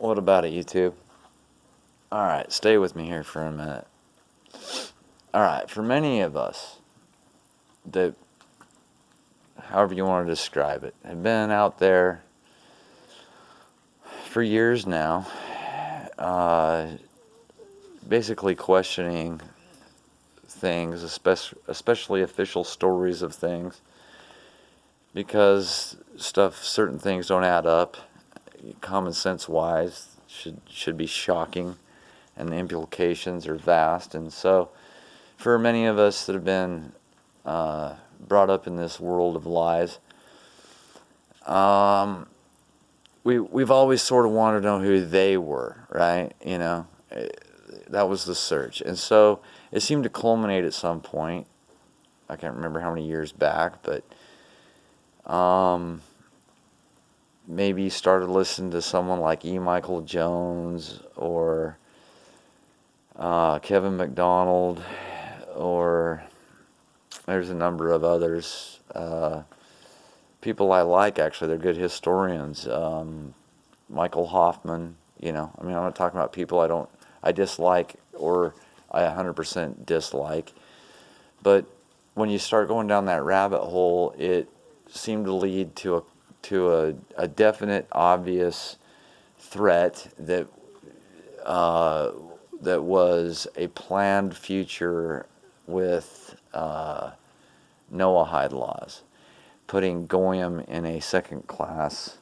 What about it, YouTube? Alright, stay with me here for a minute. Alright, for many of us that, however you want to describe it, have been out there for years now, basically questioning things, especially official stories of things, because certain things don't add up. Common sense wise, should be shocking, and the implications are vast. And so, for many of us that have been brought up in this world of lies, we've always sort of wanted to know who they were, right? That was the search. And so it seemed to culminate at some point. I can't remember how many years back, but maybe you started listening to someone like E. Michael Jones or Kevin McDonald, or there's a number of others. People I like, actually, they're good historians. Michael Hoffman, I'm not talking about people I dislike or I 100% dislike. But when you start going down that rabbit hole, it seemed to lead to a definite, obvious threat that was a planned future with Noahide laws, putting Goyim in a second-class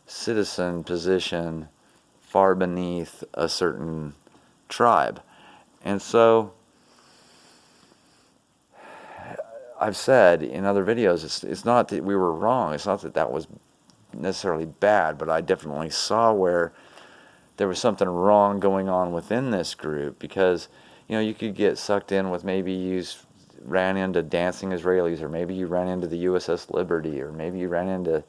citizen position far beneath a certain tribe. And so I've said in other videos, it's not that we were wrong. It's not that was necessarily bad, but I definitely saw where there was something wrong going on within this group, because you could get sucked in with, maybe you ran into Dancing Israelis, or maybe you ran into the USS Liberty, or maybe you ran into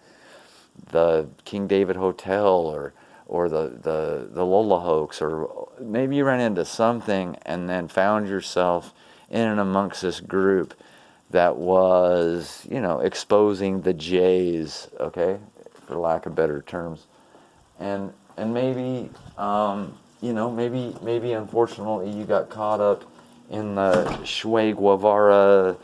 the King David Hotel, or the Lola hoax, or maybe you ran into something and then found yourself in and amongst this group that was, exposing the Jays, okay, for lack of better terms. And maybe, maybe unfortunately you got caught up in the Che Guevara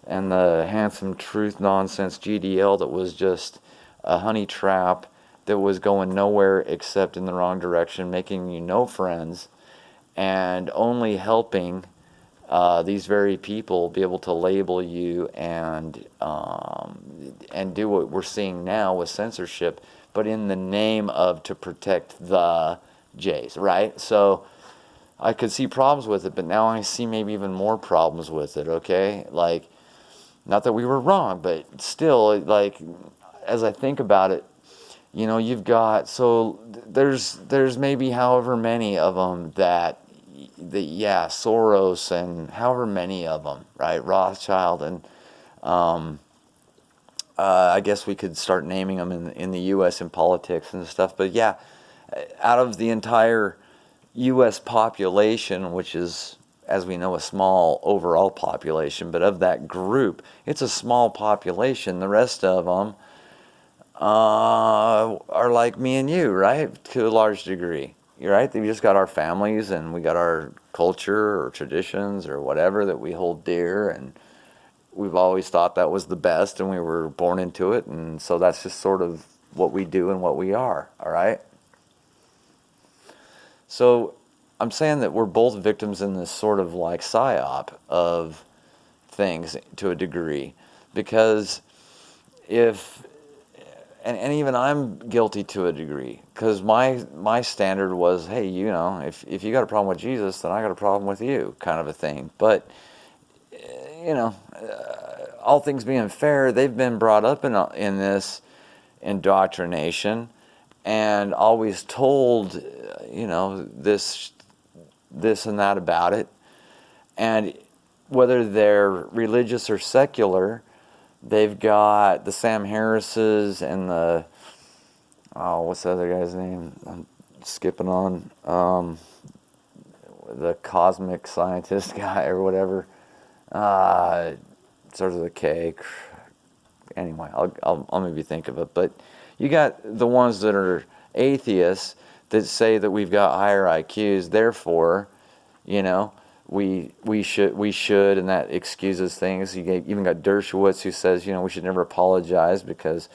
and the Handsome Truth nonsense GDL that was just a honey trap that was going nowhere except in the wrong direction, making you no friends, and only helping these very people be able to label you and do what we're seeing now with censorship, but in the name of to protect the Jays, right? So I could see problems with it, but now I see maybe even more problems with it, okay? Like, not that we were wrong, but still, like, as I think about it, you've got, so there's maybe however many of them Soros, and however many of them, right? Rothschild, and I guess we could start naming them in the U.S. in politics and stuff. But yeah, out of the entire U.S. population, which is, as we know, a small overall population, but of that group, it's a small population. The rest of them are like me and you, right? To a large degree. You're right. We just got our families, and we got our culture or traditions or whatever that we hold dear, and we've always thought that was the best, and we were born into it, and so that's just sort of what we do and what we are, all right? So I'm saying that we're both victims in this sort of like psyop of things to a degree, because and even I'm guilty to a degree, because my standard was, hey, if you got a problem with Jesus, then I got a problem with you, kind of a thing. But all things being fair, they've been brought up in this indoctrination and always told, this and that about it. And whether they're religious or secular, they've got the Sam Harris's and what's the other guy's name? I'm skipping on. The cosmic scientist guy or whatever. Starts with a K. Anyway, I'll maybe think of it. But you got the ones that are atheists that say that we've got higher IQs, therefore, you know, we should, and that excuses things. Even got Dershowitz who says, you know, we should never apologize because,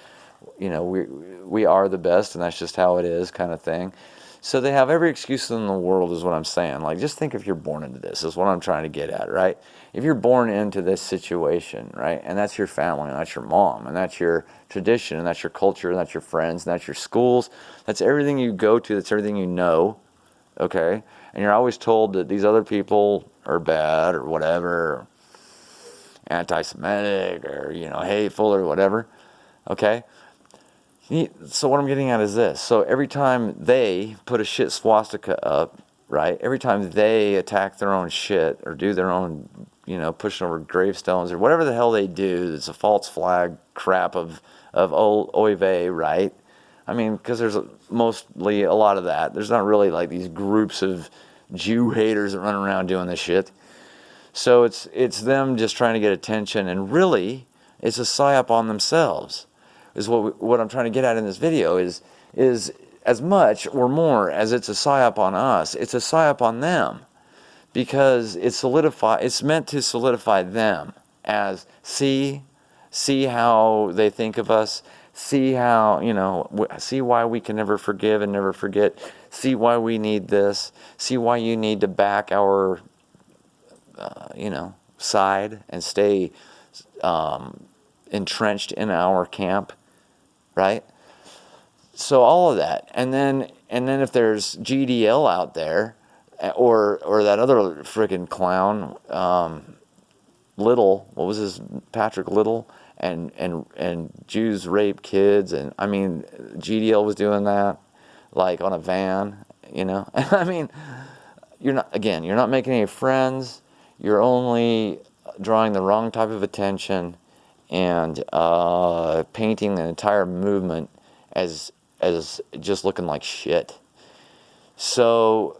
you know, we are the best and that's just how it is, kind of thing. So they have every excuse in the world, is what I'm saying. Like, just think if you're born into this, is what I'm trying to get at, right? If you're born into this situation, right, and that's your family, and that's your mom, and that's your tradition, and that's your culture, and that's your friends, and that's your schools, that's everything you go to, that's everything you know, okay? And you're always told that these other people are bad or whatever, or anti-Semitic or, you know, hateful or whatever, okay? So what I'm getting at is this. So every time they put a shit swastika up, right, every time they attack their own shit or do their own, you know, pushing over gravestones or whatever the hell they do, it's a false flag crap of oy vey, right? I mean, because there's mostly a lot of that. There's not really like these groups of Jew haters that run around doing this shit. So it's them just trying to get attention, and really, it's a psyop on themselves. Is what I'm trying to get at in this video is as much or more as it's a psyop on us, it's a psyop on them, because it's meant to solidify them as see how they think of us, see how, you know, see why we can never forgive and never forget, see why we need this, see why you need to back our you know, side and stay entrenched in our camp, right? So all of that, and then if there's GDL out there, or that other freaking clown, Little, what was his, Patrick Little, and Jews rape kids, and I mean GDL was doing that, like on a van, you know. I mean, you're not making any friends. You're only drawing the wrong type of attention and painting the entire movement as just looking like shit. So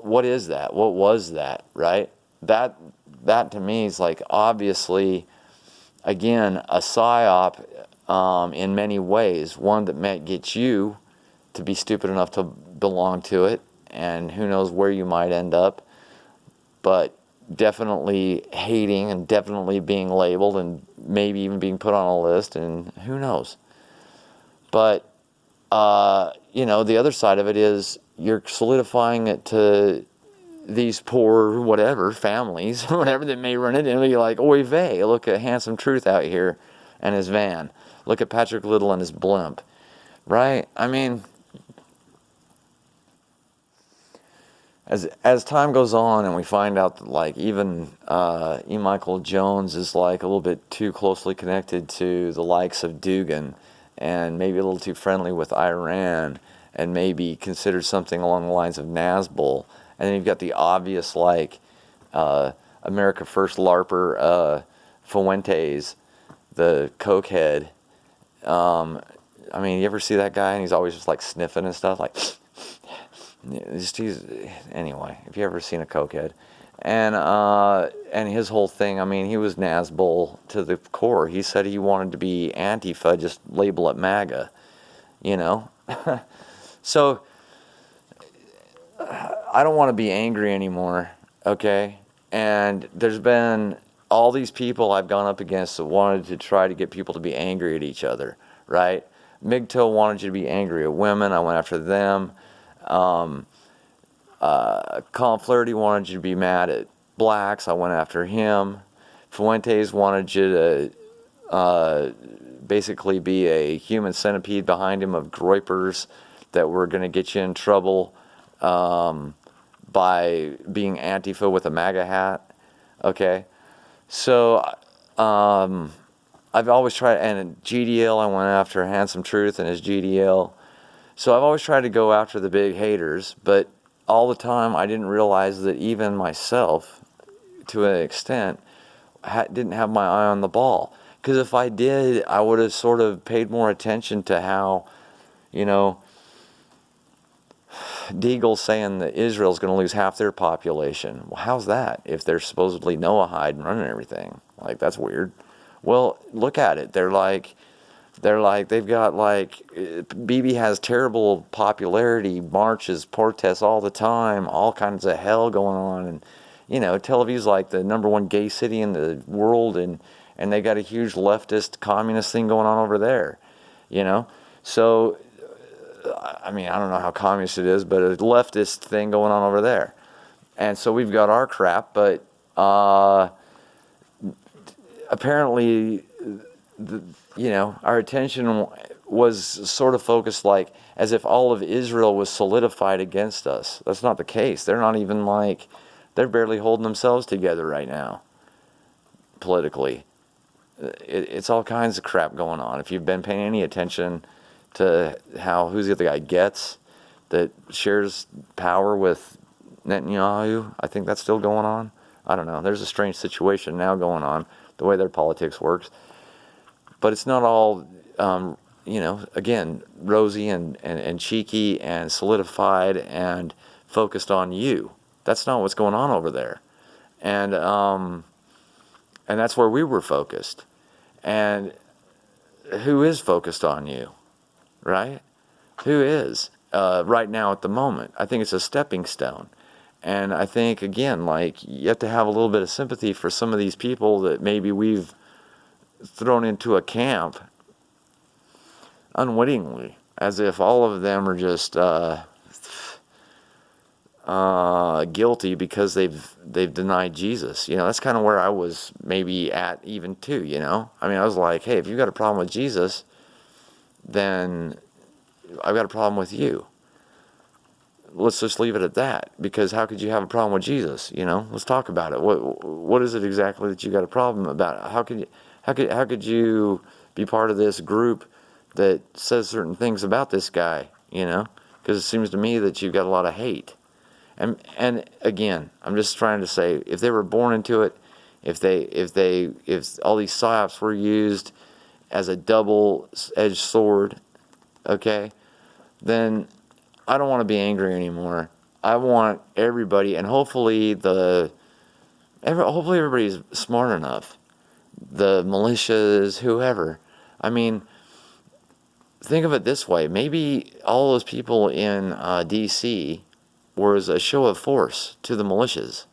what is that? What was that, right? That to me is like, obviously, again, a psyop in many ways. One that might get you to be stupid enough to belong to it, and who knows where you might end up. But definitely hating and definitely being labeled and maybe even being put on a list, and who knows. But you know, the other side of it is you're solidifying it to these poor whatever families, whatever that may run it in. You're like, oy vey, look at Handsome Truth out here and his van. Look at Patrick Little and his blimp, right? I mean, as time goes on and we find out that, like, even E. Michael Jones is like a little bit too closely connected to the likes of Dugan, and maybe a little too friendly with Iran, and maybe considered something along the lines of Nazbol, and then you've got the obvious, like, America First LARPer Fuentes, the cokehead. I mean, you ever see that guy and he's always just like sniffing and stuff, like anyway, if you ever seen a cokehead, and his whole thing, I mean, he was Nazbol to the core. He said he wanted to be Antifa, just label it MAGA, you know. So I don't want to be angry anymore, okay? And there's been all these people I've gone up against that wanted to try to get people to be angry at each other, right? MGTOW wanted you to be angry at women. I went after them. Colin Flaherty wanted you to be mad at blacks. I went after him. Fuentes wanted you to basically be a human centipede behind him of groypers that were going to get you in trouble by being Antifa with a MAGA hat. Okay, so I've always tried, and GDL, I went after Handsome Truth and his GDL. So I've always tried to go after the big haters, but all the time I didn't realize that even myself, to an extent, didn't have my eye on the ball. Because if I did, I would have sort of paid more attention to how, you know, Deagle's saying that Israel's going to lose half their population. Well, how's that if they're supposedly Noahide and running everything? Like, that's weird. Well, look at it. They're like, They're like, they've got like, Bibi has terrible popularity, marches, protests all the time, all kinds of hell going on. And, Tel Aviv's like the #1 gay city in the world, and they got a huge leftist communist thing going on over there, So, I mean, I don't know how communist it is, but a leftist thing going on over there. And so we've got our crap, but apparently, our attention was sort of focused like as if all of Israel was solidified against us. That's not the case. They're not even like, they're barely holding themselves together right now, politically. It's all kinds of crap going on. If you've been paying any attention to who's the guy, Getz, that shares power with Netanyahu, I think that's still going on. I don't know. There's a strange situation now going on, the way their politics works. But it's not all, again, rosy and cheeky and solidified and focused on you. That's not what's going on over there. And that's where we were focused. And who is focused on you, right? Who is right now at the moment? I think it's a stepping stone. And I think, again, like, you have to have a little bit of sympathy for some of these people that maybe we've thrown into a camp unwittingly, as if all of them are just guilty because they've denied Jesus. That's kind of where I was maybe at even too, I mean, I was like, hey, if you've got a problem with Jesus, then I've got a problem with you. Let's just leave it at that, because how could you have a problem with Jesus? Let's talk about it. What is it exactly that you got a problem about? How could you be part of this group that says certain things about this guy? Because it seems to me that you've got a lot of hate. And again, I'm just trying to say, if they were born into it, if all these psyops were used as a double-edged sword, okay, then I don't want to be angry anymore. I want everybody, and hopefully everybody's smart enough. The militias, whoever. I mean, think of it this way. Maybe all those people in D.C. was a show of force to the militias.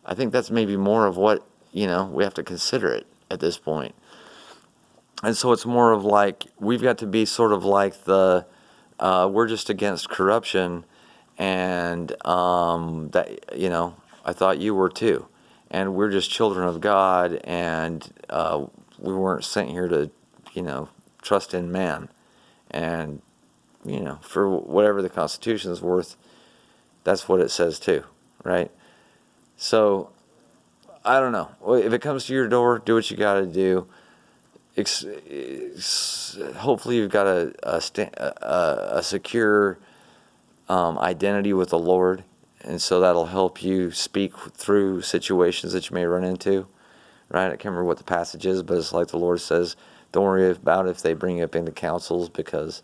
I think that's maybe more of what, we have to consider it at this point. And so it's more of like, we've got to be sort of like we're just against corruption, and that, I thought you were too. And we're just children of God, and we weren't sent here to, trust in man. And, for whatever the Constitution is worth, that's what it says too, right? So, I don't know. If it comes to your door, do what you got to do. Hopefully you've got a secure identity with the Lord, and so that'll help you speak through situations that you may run into, right? I can't remember what the passage is, but it's like the Lord says, don't worry about if they bring you up into councils, because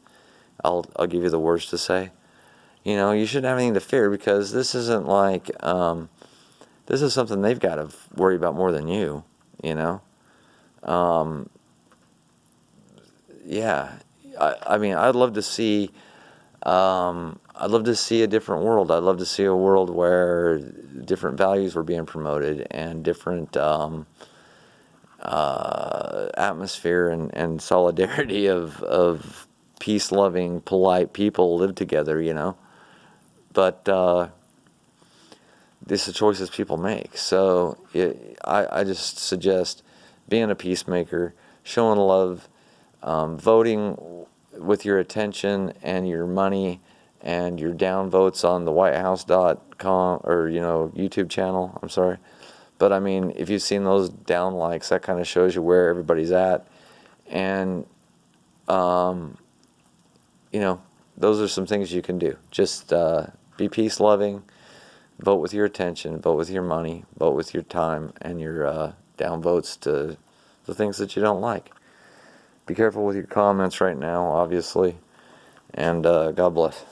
I'll give you the words to say. You shouldn't have anything to fear, because this isn't like, this is something they've got to worry about more than you, yeah, I mean, I'd love to see a different world. I'd love to see a world where different values were being promoted, and different atmosphere and solidarity of peace-loving, polite people live together, But these are choices people make. So I just suggest being a peacemaker, showing love, voting with your attention and your money and your downvotes on the whitehouse.com or, YouTube channel. I'm sorry. But I mean, if you've seen those down likes, that kind of shows you where everybody's at. And, those are some things you can do. Just be peace loving, vote with your attention, vote with your money, vote with your time and your downvotes to the things that you don't like. Be careful with your comments right now, obviously, and God bless.